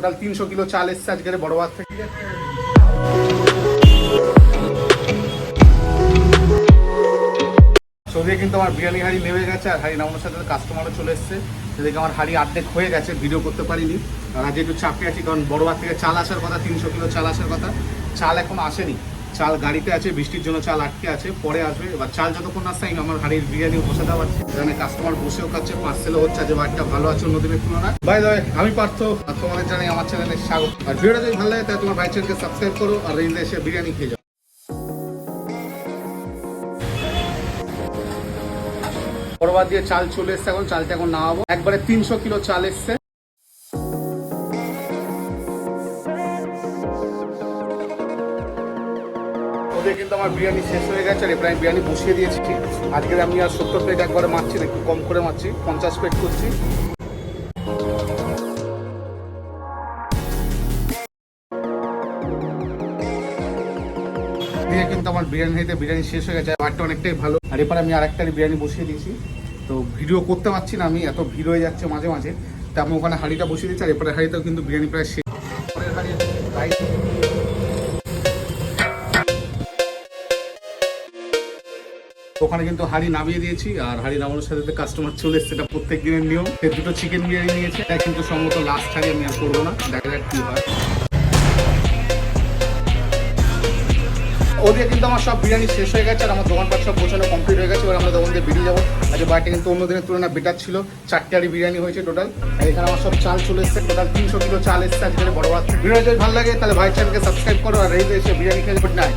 Total 300 kilo চাল এসছে আজকের বড় বাজার থেকে। সৌদিকে কিন্তু আমার বিরিয়ানি হাঁড়ি নেমে গেছে, আর হাঁড়ি নামানোর সাথে কাস্টমারও চলে এসছে। সেদিকে আমার হাঁড়ি অর্ধেক হয়ে গেছে, ভিডিও করতে পারিনি। আর আজ একটু চাপে আছি, কারণ বড় বাজার থেকে চাল আসার কথা, 300 কিলো চাল আসার কথা। চাল এখন আসেনি, চাল গাড়িতে আছে, বৃষ্টির জন্য চাল আটকে আছে, পরে আসবে। এবার চাল যতক্ষণ আসছে আমি আমার হাঁড়ির বিরিয়ানিও বসে দেওয়া পারছি। এখানে কাস্টমার বসেও খাচ্ছে, পার্সেলও হচ্ছে, যে বাড়িটা ভালো আছে অন্যদিনের তুলনায়। বাই দ্য ওয়ে, আমি পার্থ, আর তোমাদের জানাই আমার চ্যানেলে স্বাগত। আর ভিডিওটা যদি ভালো লাগে তাহলে তোমার ভাই চ্যানেলকে সাবস্ক্রাইব করো, আর রেঞ্জে এসে বিরিয়ানি খেয়ে যাও। বড়বাদ দিয়ে চাল চলে এসছে, এখন চালটা এখন নামাবো। একবারে 300 কিলো চাল এসছে। ওদের কিন্তু আমার বিরিয়ানি শেষ হয়ে গেছে, আর এবার আমি বিরিয়ানি বসিয়ে দিয়েছি। আজকে আমি আর 70 প্লেট একবারে মারছি না, একটু কম করে মারছি, 50 প্লেট করছি। দিয়ে কিন্তু আমার বিরিয়ানি শেষ হয়ে গেছে, ভাতটা অনেকটাই ভালো। আর এবার আমি আরেকটা বিরিয়ানি বসিয়ে দিয়েছি। তো ভিডিও করতে পারছি না, আমি এত ভিড় হয়ে যাচ্ছে মাঝে মাঝে। তো আমি ওখানে হাঁড়িটা বসিয়ে দিচ্ছি, আর এরপরে হাঁড়িতেও কিন্তু বিরিয়ানি প্রায় শেষ। পরের হাঁড়ি রাইস, ওখানে কিন্তু হাঁড়ি নামিয়ে দিয়েছি, আর হাঁড়ি নামানোর সাথে কাস্টমার চলে এসছে। এটা প্রত্যেক দিনের নিয়ম। দুটো চিকেন বিরিয়ানি নিয়েছে, এটা কিন্তু সম্ভবত লাস্ট হাঁড়ি, আমি আর করবো না, দেখা যাক কি হয়। ওদিকে কিন্তু আমার সব বিরিয়ানি শেষ হয়ে গেছে, আর আমার দোকানপাট সব গোছানো কমপ্লিট হয়ে গেছে। এবার আমরা দোকান দিয়ে বেরিয়ে যাবো। আজকে বাড়িটা কিন্তু অন্য দিনের তুলনায় বেটার ছিল, 4টে হাঁড়ি বিরিয়ানি হয়েছে টোটাল। আর এখানে আমার সব চাল চলে এসছে, টোটাল 300 কিলো চাল এসছে আজকে বড় বাজার। ভিডিও যদি ভালো লাগে তাহলে ভাই চ্যানেলকে সাবস্ক্রাইব করো, আর এই এসে বিরিয়ানি খেয়ে গুড নাইট।